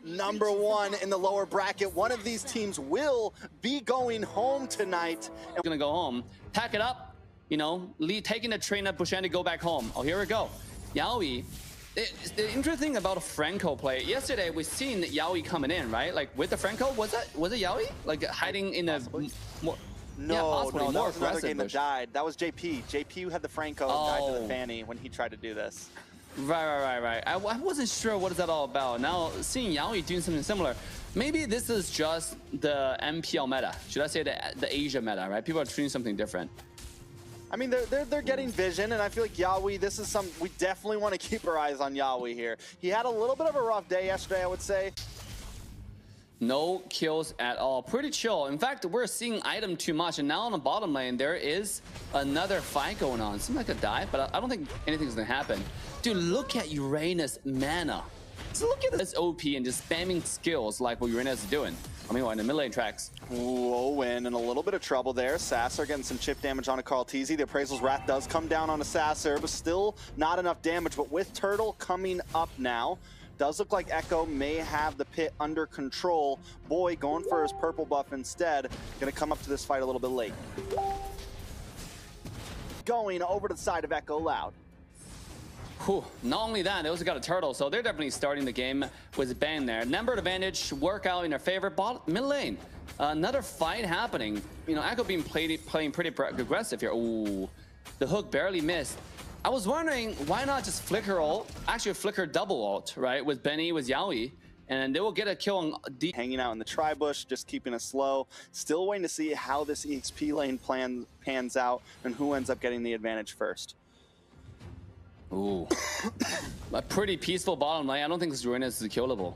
#1 in the lower bracket. One of these teams will be going home tonight. We're gonna go home, pack it up, you know, taking the train up Busan to go back home. Oh, here we go. Yaoi. The interesting about Franco play, yesterday we seen Yaoi coming in, right? Like with the Franco, was it Yaoi? Like hiding in a more... No, that was another game that died. That was JP. JP who had the Franco died to the Fanny when he tried to do this. Right. I wasn't sure what is that all about. Now, seeing Yaoi doing something similar, maybe this is just the MPL meta. Should I say the Asia meta, right? People are treating something different. I mean, they're getting vision, and I feel like Yaoi, this is we definitely want to keep our eyes on Yaoi here. He had a little bit of a rough day yesterday, I would say. No kills at all. Pretty chill. In fact, we're seeing item too much. And now on the bottom lane, there is another fight going on. Seems like a dive, but I don't think anything's going to happen. Dude, look at Uranus mana. So look at this OP and just spamming skills like what Uranus is doing. I mean, in the mid lane tracks. Ooh, Owen in a little bit of trouble there. Sasser getting some chip damage on a Carl TZ. The Appraisal's Wrath does come down on a Sasser, but still not enough damage. But with Turtle coming up now, does look like Echo may have the pit under control. Boy going for his purple buff instead. Gonna come up to this fight a little bit late. Going over to the side of Echo Loud. Whew. Not only that, they also got a Turtle, so they're definitely starting the game with a bang there. Number advantage, work out in their favor. Mid lane, another fight happening. You know, Echo being playing pretty aggressive here. Ooh, the hook barely missed. I was wondering, why not just flicker ult? Actually, flicker double ult, right? With Benny, with Yaoi, and they will get a kill on deep. Hanging out in the tri-bush, just keeping it slow. Still waiting to see how this EXP lane pans out and who ends up getting the advantage first. Ooh, a pretty peaceful bottom lane. I don't think this Uranus is killable.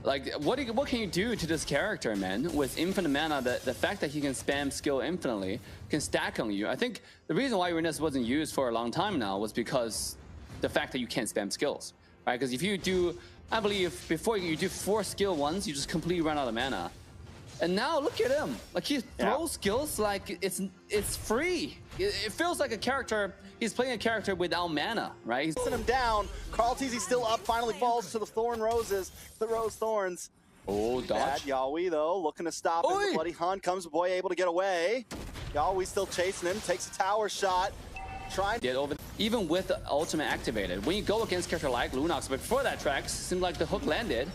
Like, what can you do to this character, man? With infinite mana, the fact that he can spam skill infinitely can stack on you. I think the reason why Uranus wasn't used for a long time now was because the fact that you can't spam skills, right? Because if you do, I believe, before you do 4 skill ones, you just completely run out of mana. And now look at him, like he throws skills like it's free. It feels like a character, he's playing a character without mana, right? He's sitting him down. Carl TZ still up, finally falls to the Rose Thorns. Oh, dodge. Bad Yaoi though, looking to stop him. The bloody hunt comes, Boy able to get away. Yaoi still chasing him, takes a tower shot. Trying to get over, even with the ultimate activated. When you go against a character like Lunox, but before that tracks, seemed like the hook landed.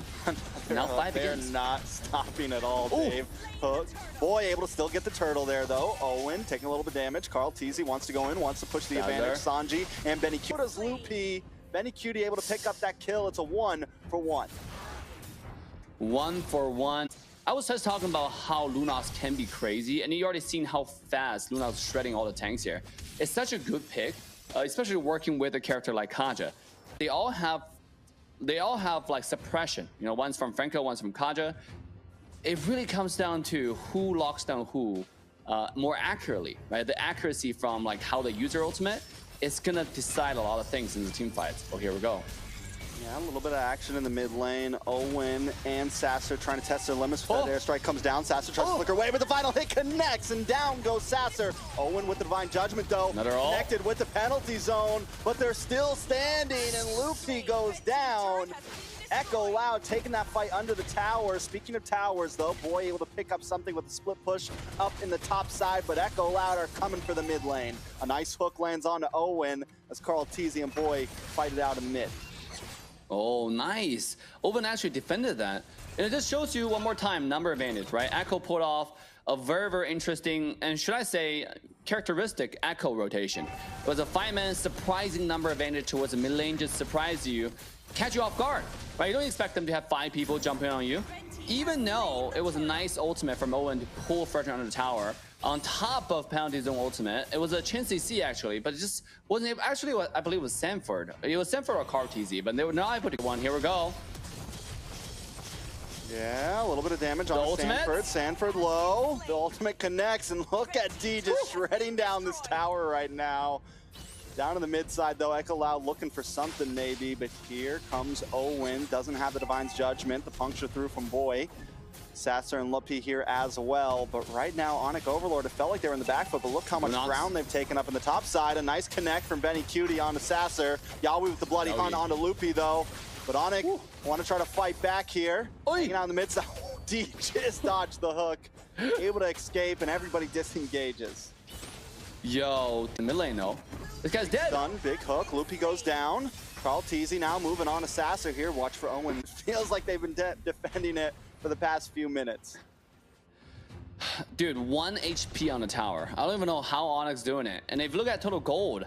Now 5 against. They're not stopping at all, Dave. Hook. Boy able to still get the turtle there though. Owen taking a little bit of damage. Carl TZ wants to go in, wants to push the advantage. Sanji and Benny Q does Loopy. Benny Cutie able to pick up that kill. It's a 1-for-1. 1-for-1. I was just talking about how Lunox can be crazy, and you already seen how fast Lunox is shredding all the tanks here. It's such a good pick, especially working with a character like Kaja. They all have like suppression. You know, one's from Franco, one's from Kaja. It really comes down to who locks down who more accurately, right? The accuracy from like how they use their ultimate, it's gonna decide a lot of things in the team fights. Oh, here we go. Yeah, a little bit of action in the mid lane. Owen and Sasser trying to test their limits. That airstrike comes down. Sasser tries to flicker away, but the final hit connects, and down goes Sasser. Owen with the Divine Judgment, though. Connected with the penalty zone, but they're still standing, and Loopy goes down. Echo Loud taking that fight under the tower. Speaking of towers, though, Boy able to pick up something with a split push up in the top side, but Echo Loud are coming for the mid lane. A nice hook lands onto Owen as Carl TZ and Boy fight it out in mid. Oh, nice. Owen actually defended that. And it just shows you one more time, number advantage, right? Echo pulled off a very, very interesting, and should I say, characteristic Echo rotation. It was a 5-man surprising number advantage towards the mid lane, just surprise you, catch you off guard, right? You don't expect them to have 5 people jumping on you. Even though it was a nice ultimate from Owen to pull Frederick under the tower, on top of penalty zone ultimate, it was a Chin CC actually, but it just wasn't able, actually I believe it was Sanford. It was Sanford or Carl TZ, but they were not able to get one. Here we go. Yeah, a little bit of damage on Sanford. Sanford low. The ultimate connects, and look at D just shredding down this tower right now. Down in the mid side though, Echo Loud looking for something maybe, but here comes Owen. Doesn't have the Divine's Judgment. The puncture through from Boy. Sasser and Luppy here as well, but right now ONIC Overlord, it felt like they were in the back foot, but look how much ground they've taken up in the top side. A nice connect from Benny Cutie onto Sasser. Yaoi with the bloody hunt onto Loopy though. But ONIC want to try to fight back here. Hanging out in the mid side. D just dodged the hook. Able to escape, and everybody disengages. Yo, the mid lane, though. This guy's dead. Done. Big hook. Loopy goes down. Carl Teasy now moving on to Sasser here. Watch for Owen. Feels like they've been defending it for the past few minutes. Dude, 1 HP on the tower. I don't even know how ONIC's doing it. And if you look at total gold,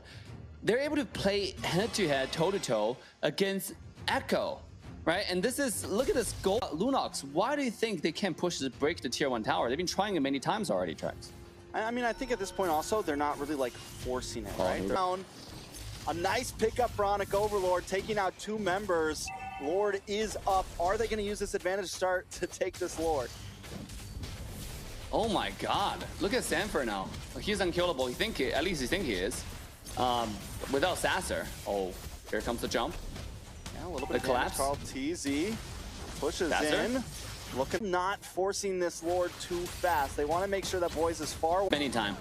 they're able to play head-to-head, toe-to-toe against Echo, right? And this is, look at this gold. Lunox, why do you think they can't push this break the tier 1 tower? They've been trying it many times already, Trex. I mean, I think at this point also, they're not really like forcing it, right? Down. A nice pickup for ONIC Overlord, taking out 2 members. Lord is up. Are they going to use this advantage to start to take this Lord? Oh my God! Look at Sanford now. He's unkillable. At least he think he is. Without Sasser. Oh, here comes the jump. Yeah, a little bit of collapse. Carl TZ pushes Sasser? in. Looking, not forcing this Lord too fast. They want to make sure that Boy's is far away. Penny time.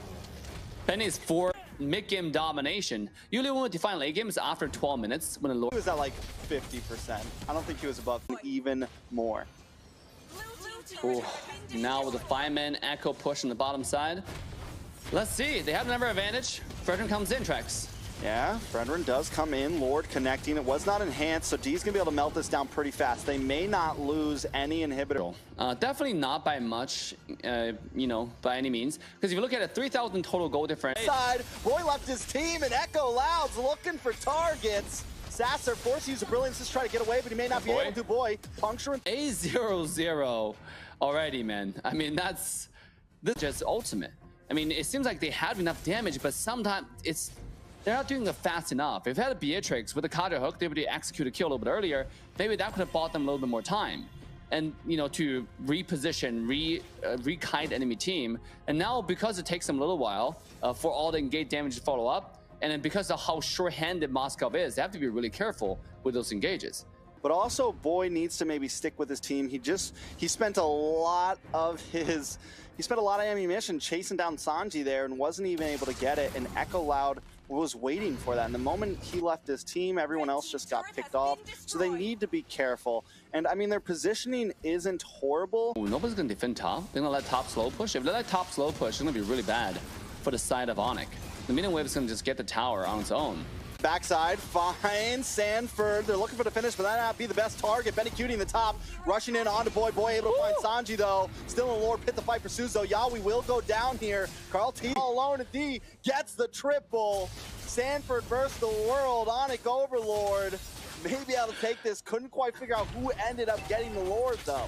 Penny's for mid-game domination. Usually when we define late game is after 12 minutes when the Lord He was at like 50%. I don't think he was above even more. Ooh. Now with the 5-man Echo push on the bottom side. Let's see. They have another advantage. Fredrin comes in, Trex. Yeah, Fredrin does come in. Lord connecting. It was not enhanced, so D's going to be able to melt this down pretty fast. They may not lose any inhibitor. Definitely not by much, you know, by any means. Because if you look at it, 3,000 total gold difference. Side, Boy left his team, and Echo Loud's looking for targets. Sasser forced to use a brilliance to try to get away, but he may not be able to. Boy, puncturing. A0-0 already, man. I mean, this is just ultimate. I mean, it seems like they have enough damage, but sometimes they're not doing it fast enough. If they had a Beatrix with a Kaja hook, they would execute a kill a little bit earlier. Maybe that could have bought them a little bit more time. And, you know, to reposition, re-kite enemy team. And now, because it takes them a little while for all the engaged damage to follow up, and then because of how short-handed Moskov is, they have to be really careful with those engages. But also, Boy needs to maybe stick with his team. He spent a lot of ammunition chasing down Sanji there and wasn't even able to get it. And Echo Loud was waiting for that. And the moment he left his team, everyone else just got picked off. So they need to be careful. And I mean, their positioning isn't horrible. Ooh, nobody's gonna defend top. They're gonna let top slow push. If they let top slow push, it's gonna be really bad for the side of ONIC. The medium wave is gonna just get the tower on its own. Backside, finds Sanford. They're looking for the finish, but that might not be the best target. Benny Cutie in the top, rushing in onto Boy. Boy able to find Sanji, though. Still in the Lord pit, the fight pursues, though. Yawi will go down here. Carl T all alone at D gets the triple. Sanford versus the world. ONIC Overlord. Maybe able to take this. Couldn't quite figure out who ended up getting the Lord, though.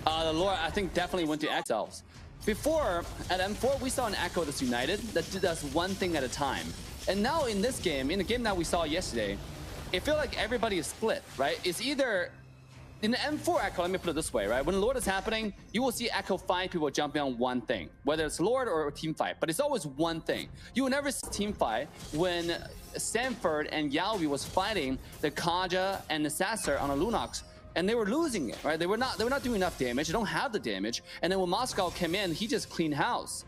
The Lord, I think, definitely went to X-Elves. Before, at M4, we saw an Echo that's united that does one thing at a time. And now in this game, in the game that we saw yesterday, it feels like everybody is split, right? It's either, in the M4 Echo, let me put it this way, right? When Lord is happening, you will see Echo 5 people jumping on one thing, whether it's Lord or a team fight, but it's always one thing. You will never see team fight when Sanford and Yaowi was fighting the Kaja and the Sasser on a Lunox, and they were losing it, right? They were not doing enough damage. They don't have the damage. And then when Moscow came in, he just cleaned house.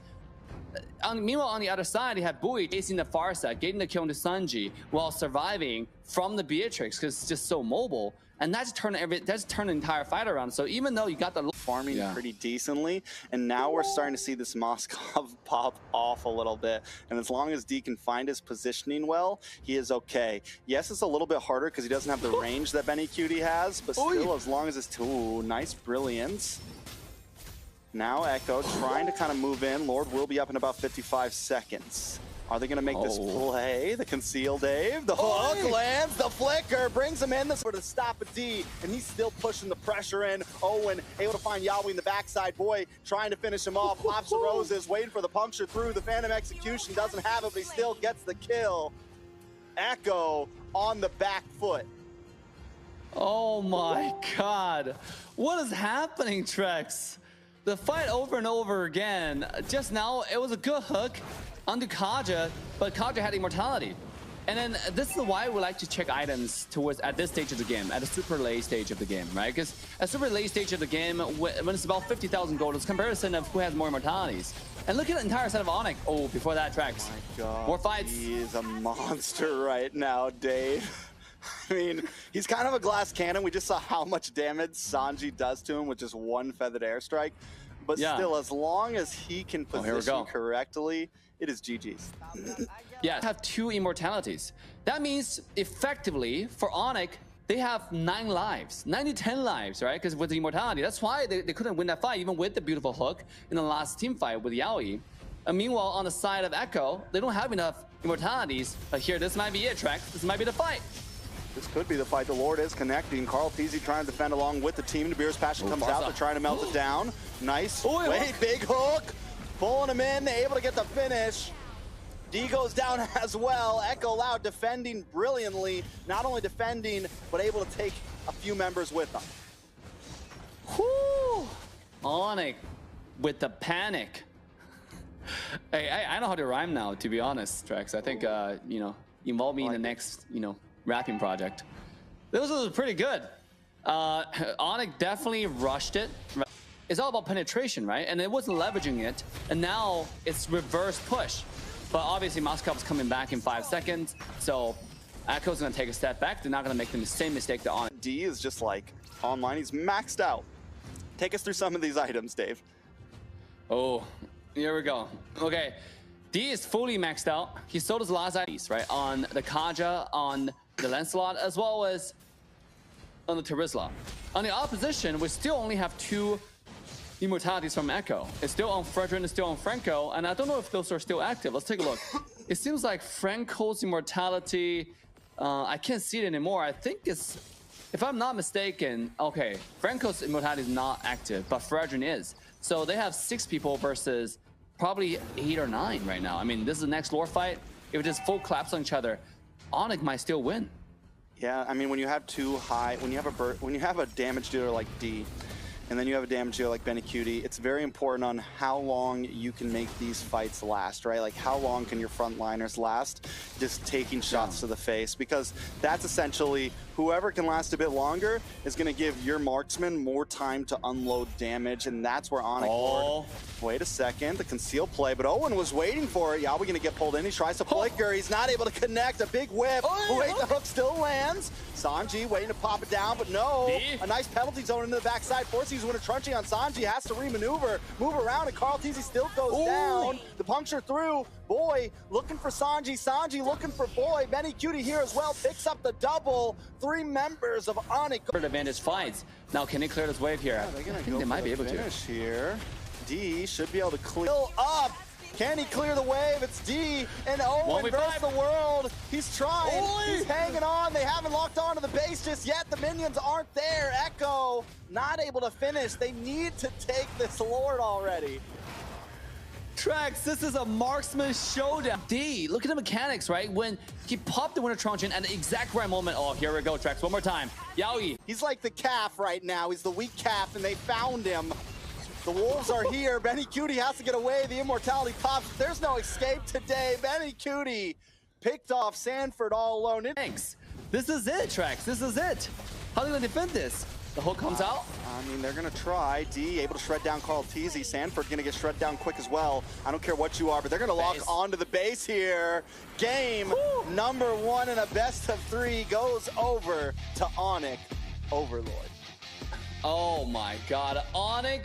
Meanwhile, on the other side, you have Bui chasing the far side, getting the kill into Sanji while surviving from the Beatrix because it's just so mobile. And that's turned the entire fight around. So even though you got the farming pretty decently, and now we're starting to see this Moskov pop off a little bit. And as long as D can find his positioning well, he is okay. Yes, it's a little bit harder because he doesn't have the range that Benny Cutie has, but still, as long as it's nice brilliance. Now Echo trying to kind of move in. Lord will be up in about 55 seconds. Are they going to make this play? The conceal Dave. The hook lands. The flicker brings him in. This for to stop a D, and he's still pushing the pressure in. Owen able to find Yawi in the backside. Boy trying to finish him off. Pops the roses, waiting for the puncture through. The Phantom Execution doesn't have it, but he still gets the kill. Echo on the back foot. Oh my God. What is happening, Trex? The fight over and over again. Just now, it was a good hook onto Kaja, but Kaja had immortality. And then this is why we like to check items towards at this stage of the game, at a super late stage of the game, right? Because at super late stage of the game, when it's about 50,000 gold, it's a comparison of who has more immortalities. And look at the entire set of ONIC. Oh, before that, Trex. Oh my God. More fights. He is a monster right now, Dave. I mean, he's kind of a glass cannon. We just saw how much damage Sanji does to him with just one feathered airstrike. But still, as long as he can position correctly, it is GG's. Yeah, have 2 immortalities. That means effectively for ONIC, they have 9 lives, 9 to 10 lives, right? Because with the immortality, that's why they couldn't win that fight, even with the beautiful hook in the last team fight with Yaoi. And meanwhile, on the side of Echo, they don't have enough immortalities. But here, this might be it, Trax. This might be the fight. This could be the fight. The Lord is connecting. Carl Peasy trying to defend along with the team. Beer's Passion comes out. They're trying to melt it down. Nice. Wait, big hook. Pulling him in. They're able to get the finish. D goes down as well. Echo Loud defending brilliantly. Not only defending, but able to take a few members with them. Whoo! ONIC with the panic. Hey, I know how to rhyme now, to be honest, Trax. I think, you know, involve me in the next, you know, rapping project. This was pretty good. ONIC definitely rushed it. It's all about penetration, right? And it wasn't leveraging it. And now it's reverse push. But obviously, Moscow's coming back in 5 seconds. So Echo's going to take a step back. They're not going to make the same mistake that ONIC. D is just like online. He's maxed out. Take us through some of these items, Dave. Oh, here we go. Okay. D is fully maxed out. He sold his last items, right? On the Kaja, on the Lancelot, as well as on the Terizla. On the opposition, we still only have 2 immortalities from Echo. It's still on Fredrin, it's still on Franco, and I don't know if those are still active. Let's take a look. It seems like Franco's immortality, I can't see it anymore. I think it's, if I'm not mistaken, okay, Franco's immortality is not active, but Fredrin is. So they have 6 people versus probably 8 or 9 right now. I mean, this is the next lore fight. If it just full claps on each other, ONIC might still win. Yeah, I mean, when you have 2 high, when you have a damage dealer like D, and then you have a damage dealer like Benny Cutie, it's very important on how long you can make these fights last, right? Like, how long can your frontliners last just taking shots to the face? Because that's essentially whoever can last a bit longer is going to give your marksman more time to unload damage, and that's where ONIC Lord. Wait a second, the conceal play, but Owen was waiting for it. Yaoi going to get pulled in. He tries to flicker. He's not able to connect. A big whip. Wait, the hook still lands. Sanji waiting to pop it down, but no. A nice penalty zone into the backside. Forces winner trunching on Sanji. Has to remaneuver, move around, and Carl Teasy still goes down. The puncture through. Boy looking for Sanji. Sanji looking for Boy. Benny Cutie here as well. Picks up the double. 3 members of ONIC. Advantage fights. Now, can they clear this wave here? Yeah, I think they might be able to. Here. D should be able to clear up. Can he clear the wave? It's D and Owen versus the world. He's trying. He's hanging on. They haven't locked onto the base just yet. The minions aren't there. Echo not able to finish. They need to take this Lord already. Trax, this is a marksman showdown. D, look at the mechanics, right? When he popped the winter truncheon at the exact right moment. Oh, here we go, Trax. One more time. Yaoi. He's like the calf right now. He's the weak calf, and they found him. The wolves are here. Benny Cutie has to get away. The immortality pops. There's no escape today. Benny Cutie picked off Sanford all alone. Thanks. This is it, Trax. This is it. How are they going to defend this? The hook comes out. I mean, they're going to try. D able to shred down Carl Teasy. Sanford going to get shred down quick as well. I don't care what you are, but they're going to lock onto the base here. Game number 1 in a best of 3 goes over to ONIC Overlord. Oh my God, ONIC.